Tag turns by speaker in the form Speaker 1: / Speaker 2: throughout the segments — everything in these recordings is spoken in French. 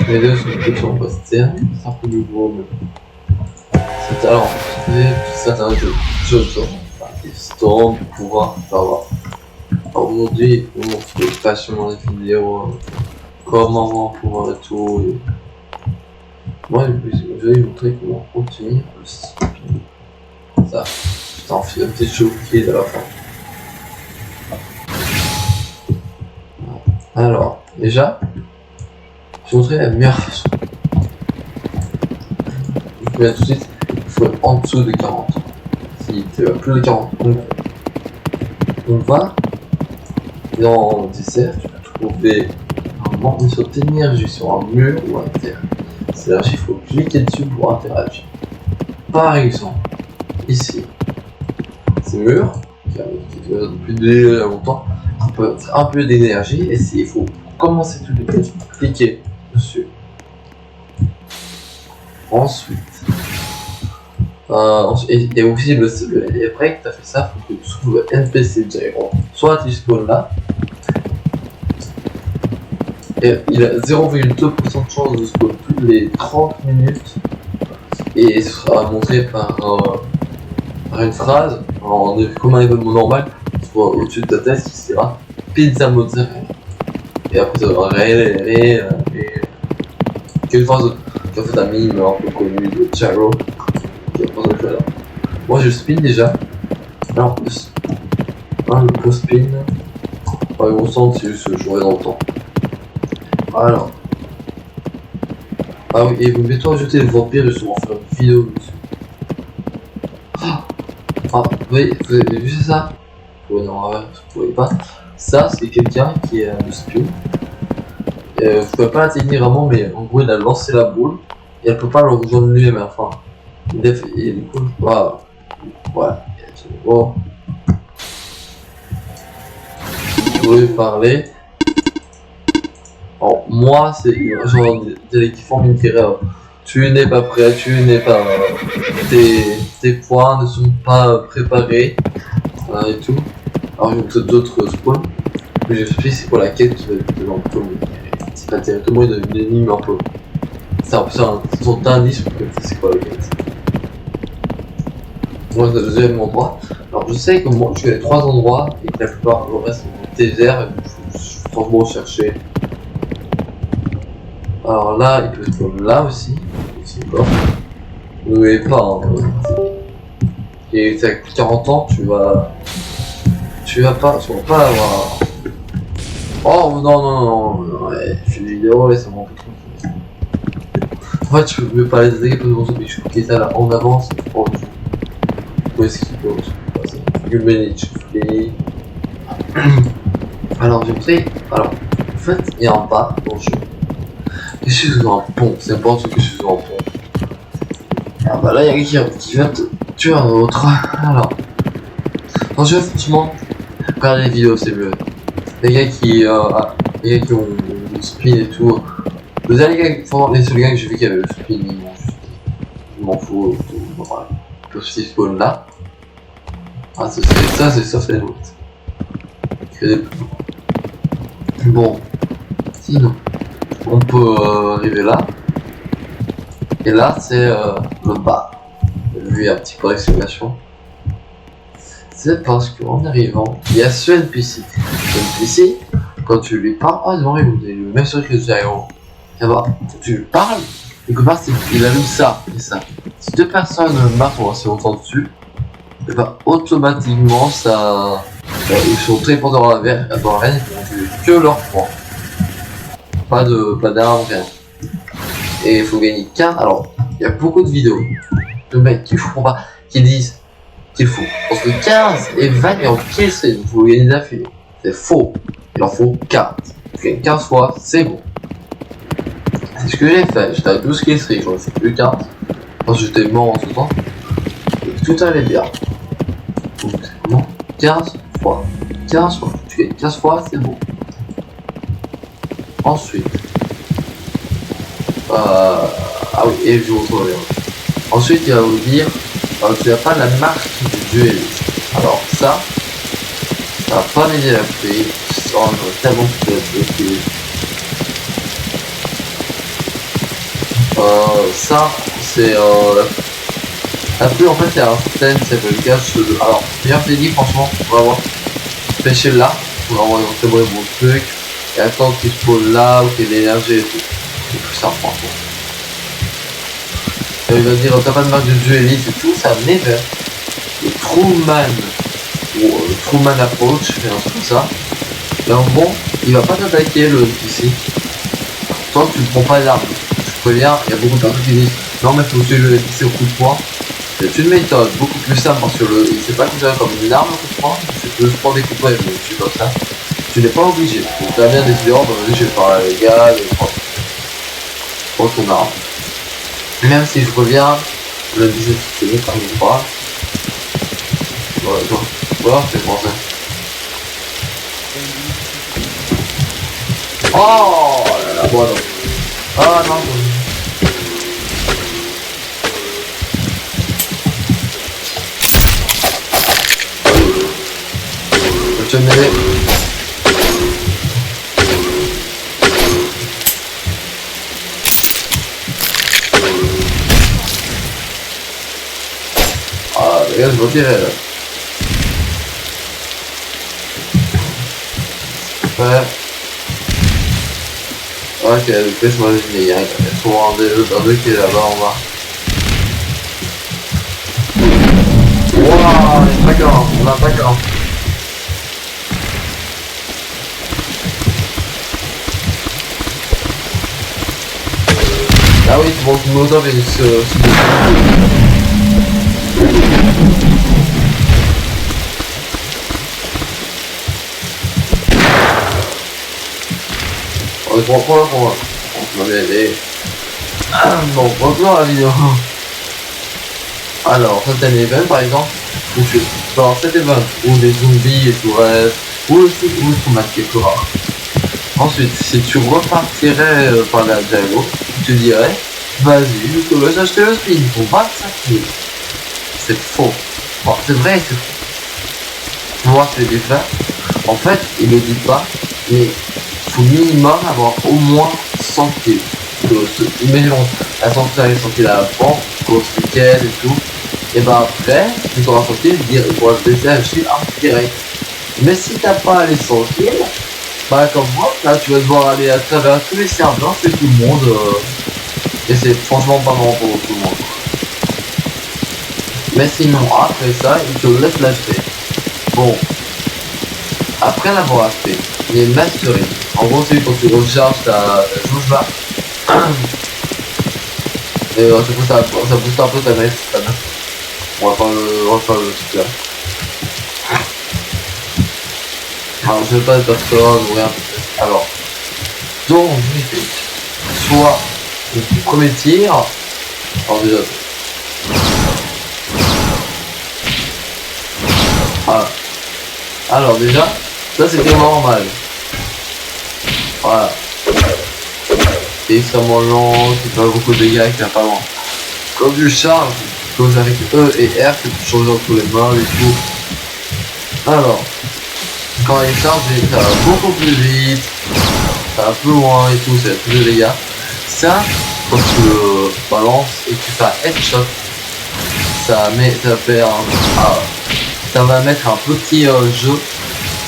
Speaker 1: Les deux sont plutôt en poster, c'est un peu du gros. C'est alors, c'est un jeu des storms pour pouvoir savoir. Aujourd'hui, on montre vachement les vidéos, comment pouvoir et tout. Et... moi, je vais vous montrer comment obtenir le spin. Ça, je t'en fais un petit choqué de la fin. Alors, déjà, je vais montrer la meilleure façon. Je vais tout de suite, il faut être en dessous de 40. Si tu as plus de 40, on va dans dessert, tu vas trouver normalement une sorte d'énergie sur un mur ou un terre. C'est-à-dire qu'il faut cliquer dessus pour interagir. Par exemple, ici, ce mur, qui a depuis déjà longtemps, il peut être un peu d'énergie, et il faut commencer tout de suite, cliquer dessus. Ensuite, et aussi et après que tu as fait ça, il faut que tu trouves le NPC Gyro. Soit tu spawns là, et il a 0,2% de chance de spawn toutes les 30 minutes, et ce sera montré par une phrase, comme un événement normal, soit au-dessus de ta tête qui sera pizza mozzarella. Et après ça va quelle phrase qui a fait un mime un peu connu de Gyro. Moi je spin déjà. Alors le pro spin. On sent c'est juste jouer dans le temps. Alors. Ah oui, et vous mettez à ajouter le vampire, je vais souvent faire une vidéo dessus. Ah, vous avez vu ça? Ouais, non, vous pouvez pas. Ça, c'est quelqu'un qui est de spin. Je peux pas la technique vraiment, mais en gros, il a lancé la boule et elle peut pas le rejoindre lui-même. Enfin, et du coup, voilà. Bon. Je voulais parler. Alors, moi, c'est genre qui forment une tireur. Tu n'es pas prêt, tes points ne sont pas préparés et tout. Alors, j'ai peut-être d'autres spawns. Mais j'explique c'est quoi la quête qui va être devant tout le monde. C'est pas directement une énigme un peu. C'est un sorte d'indice pour que c'est quoi la quête. Moi, c'est le deuxième endroit. Alors, je sais que moi, je suis à 3 endroits et que la plupart du reste sont déserts et je suis franchement chercher. Alors là, il peut se prendre là aussi. Vous ne voyez pas. Hein, et t'as 40 ans, tu vas pas l'avoir. Oh non, ouais, je fais des vidéos, laisse-moi un peu tranquille. En fait, je veux pas les attaquer parce que je suis ça là en avance. Oh, où est-ce qu'il peut alors, je sais. Alors, en fait, il y a un bas dans le jeu. Je suis sur un pont, c'est n'importe ce que je suis sur un pont. Ah bah là, il y a quelqu'un qui va te tuer un autre. Alors, dans le jeu, franchement, regardez les vidéos, c'est mieux. Les gars qui ont le spin et tout. Vous avez les seuls gars que j'ai vu qui avaient le spin, je m'en fous. Voilà. Ils peuvent aussi spawn là. Ah, ça c'est l'autre. Bon, sinon, on peut arriver là. Et là, c'est le bas. Lui, un petit point d'exclamation. C'est parce qu'en arrivant, il y a ce NPC. Ce NPC, quand tu lui parles, oh non, il est le même truc que Gyro. Et bah, quand tu lui parles, quelque part, il allume ça et ça. Si deux personnes marchent pour assez longtemps dessus, et bah, automatiquement, ça. Ils sont très forts dans la veine, ils vont que leur points. Pas d'armes, rien. Et il faut gagner 15. Alors, il y a beaucoup de vidéos de mecs qui disent qu'il faut entre 15 et 20 et en kill streak, il faut gagner d'affilée. C'est faux. Il en faut 15. Tu gagnes 15 fois, c'est bon. C'est ce que j'ai fait. J'étais à 12 kill streak, j'en ai fait plus 15. Quand j'étais mort en ce temps, et tout allait bien. Donc, non, 15 fois. 15 fois. Tu gagnes 15 fois, c'est bon. Ensuite. Ah oui, et je vous retrouve. Ensuite, il va vous dire tu n'as pas la marque du duel. Alors, ça va pas m'aider à la paix. Oh, j'aurais tellement pu la bloquer. Ça, c'est après en fait il y a un système qui s'appelle cache de. Alors, bien je t'ai dit franchement, on va voir. Pêcher là, on va avoir un bon truc, et attendre qu'il se pose là, ou qu'il y ait de l'énergie et tout. C'est plus simple franchement. Et il va dire t'as pas de marque de jeu élite et tout, ça venait vers le Truman, ou le Truman Approach, et un truc comme ça. Et en gros, il va pas t'attaquer le NPC. Toi tu ne prends pas d'armes. Je préviens, il y a beaucoup de personnes qui disent non mais faut tuer le NPC au coup de poing. C'est une méthode beaucoup plus simple parce que c'est pas considéré comme une arme au coup de poing, c'est que je prends des coups de poing et je me tue comme ça. Tu n'es pas obligé. Donc tu as bien décidé, oh bah vas-y je vais faire les gars, et prends ton arme. Même si je reviens, le NPC c'est mieux quand même pas. Ouais, toi, voilà, c'est français. Oh là là, bon non. Ah non, je vais m'aider. Ah, les gars, je vais tirer là. Ouais. Ok, donc laisse-moi deviner, il y a souvent un deux qui est là-bas en bas. Wouah, on a un attaquant. Ah oui, c'est bon, tout le monde avait ce on est pour moi. On m'a aidé. Bon, revenons à la vidéo. Alors, certains events par exemple, où tu peux avoir cet event où des zombies et tout reste, ou aussi où tu masques quelque rare. Ensuite, si tu repartirais par la Jago, tu dirais, vas-y, je te laisse acheter le spin pour 25 000. C'est faux. Bon, c'est vrai, c'est faux. Tu vois ce que j'ai fait. En fait, il ne dit pas, mais il faut minimum avoir au moins 100 kills. Imaginons, la santé est sortie à la banque, course week-end et tout. Et bah après, tu pourras sortir et dire, il pourra te laisser acheter un direct. Mais si t'as pas les 100 kills, bah comme moi, là tu vas devoir aller à travers tous les serveurs, c'est tout le monde. Et c'est franchement pas marrant pour tout le monde. Mais sinon, après ça, il te laisse l'acheter. Bon. Après l'avoir acheté, il y a une mastery. En gros, c'est quand tu recharges ta jauge là. Et ça booste un peu ta maître. On va faire le truc là. Alors, je vais pas de personne ou rien. Alors, donc, soit le premier tir. Alors, déjà. Voilà. Alors, déjà, ça c'était normal. Voilà. C'est extrêmement lent, qui fait beaucoup de dégâts, qui va pas loin. Comme du charge, cause avec E et R que tu changes entre les mains et tout. Alors, quand il charge, ça va beaucoup plus vite, ça va plus loin et tout, c'est plus de dégâts. Ça, quand tu le balances et que tu fais un headshot, ça va mettre un petit jeu.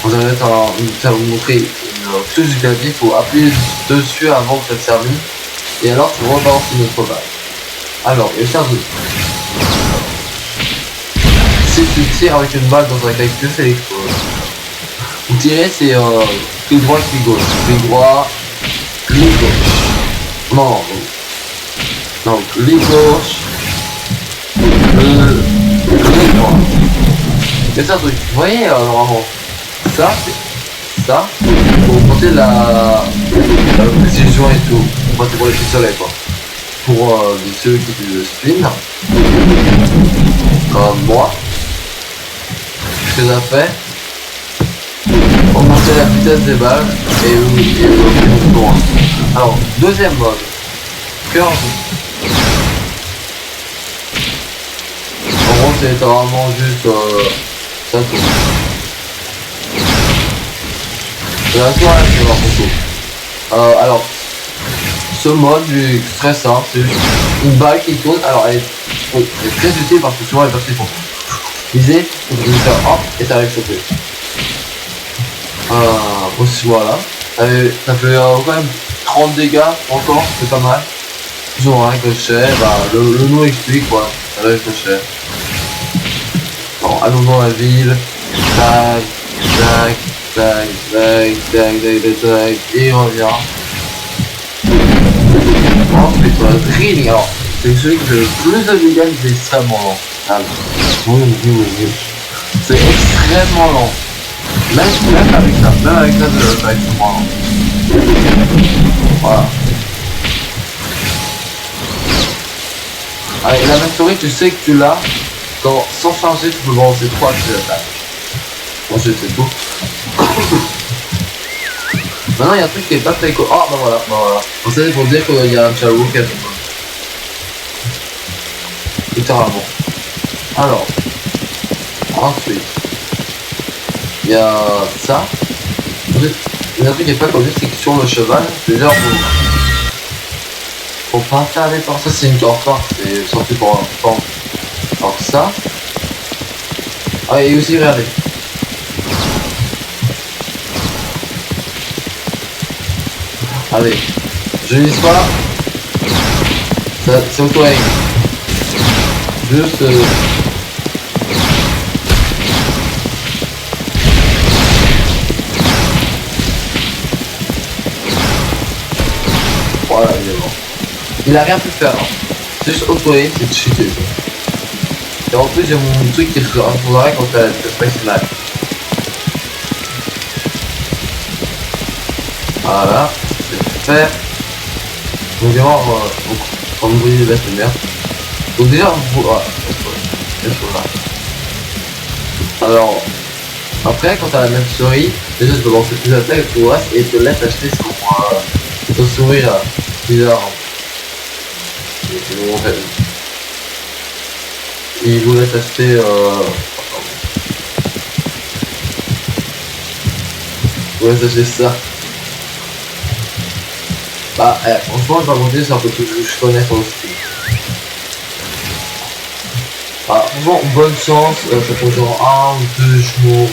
Speaker 1: Ça va vous montrer une touche du clavier, il faut appuyer dessus avant que ça te serve. Et alors tu rebalances une autre balle. Alors, il charge. Si tu tires avec une balle dans un cactus, elle explose. Ou tirer, c'est clic droit, clic gauche. Clic droit, clic gauche. Non, clic gauche, clic droit. C'est ça le truc. Vous voyez, normalement, ça, pour augmenter la précision et tout. Moi, c'est pour les pistolets, quoi. Pour ceux qui utilisent le spin, comme moi, ce que ça fait, augmenter la vitesse des balles et loin. Alors, deuxième mode, curve. En gros, c'est vraiment juste ça tourne. La soirée, c'est voir pour tout. Alors, ce mode du très simple, c'est juste une balle qui tourne. Alors elle est très utile parce que souvent les personnes font viser, vous pouvez faire hop et ça va sauter. Aussi voilà. Ça fait quand même 30 dégâts encore, c'est pas mal. Toujours un ricochet, bah le nom explique quoi, ça va ricochet. Bon, allons dans la ville. Tac, tac, tac, tac, tac, tac, tac, et il revient. Ensuite, drilling, alors c'est celui qui fait le plus de dégâts, c'est extrêmement lent. Ah, oui. C'est extrêmement lent. Même avec ça, ça va être extrêmement lent. Voilà. Allez, la mastery, tu sais que tu l'as. Quand, sans charger, tu peux balancer 3 accès d'attaque. Ensuite, c'est tout. Maintenant, il y a un truc qui est pas très cool. Oh, bah voilà. Donc, ça, c'est pour dire qu'il y a un Chao qui a son nom. Littéralement. Alors. Ensuite. Il y a ça. Ensuite, il y a un truc qui est pas connu, c'est que sur le cheval, déjà, faut pas faire des temps. Ça, c'est une carte, c'est sorti pour un temps. Alors ça. Ah, et aussi, regardez. Allez, je vise pas. C'est auto-aim. Juste... Voilà, il est mort. Il a rien pu faire. Hein. C'est juste auto-aim, c'est cheaté. Et en plus, j'ai mon truc qui faudrait quand t'as le Space Knife. Voilà, c'est fait. Donc, quand vous voyez là, c'est bien. Donc, déjà, voilà. Alors, après, quand t'as la même souris, déjà, tu peux lancer plus d'attaques et te laisse acheter ton souris là. Bizarre. Il vous laisse acheter vous laisse acheter ça. Bah franchement je vais pas mentir, c'est un peu tout ce que je connais sur le style. Bah franchement bonne chance, ça fait genre 1 ou 2 jours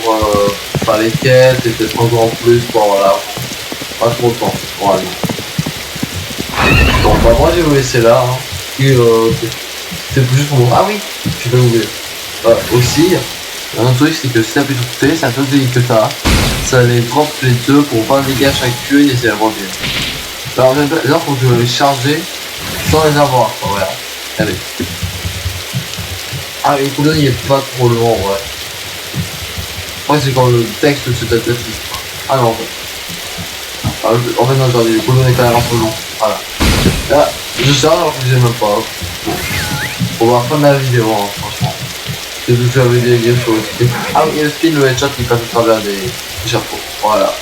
Speaker 1: faire les quêtes et peut-être un jour en plus pour voilà. Pas trop de temps, normalement. Bon bah moi je vais vous laisser là hein. Et c'est juste pour moi. Ah oui, je vais oublier. Aussi, un autre truc c'est que si t'appuies sur T, c'est un autre que t'as. Ça les drop les deux pour 20 dégâts chacune et c'est la revenir. Alors là faut que je les charger sans les avoir. Oh, voilà. Allez. Ah mais le cooldown il est pas trop long ouais. Après c'est quand le texte se tête. Ah non en fait. En fait non j'ai le cooldown est quand même un peu long. Voilà. Là, je charge alors que j'ai même pas. Bon. On va fin de la vidéo hein, franchement. C'est tout ce que j'avais dit sur le spin. Ah oui, et le spin, le headshot qui passe à travers des chapeaux. Voilà.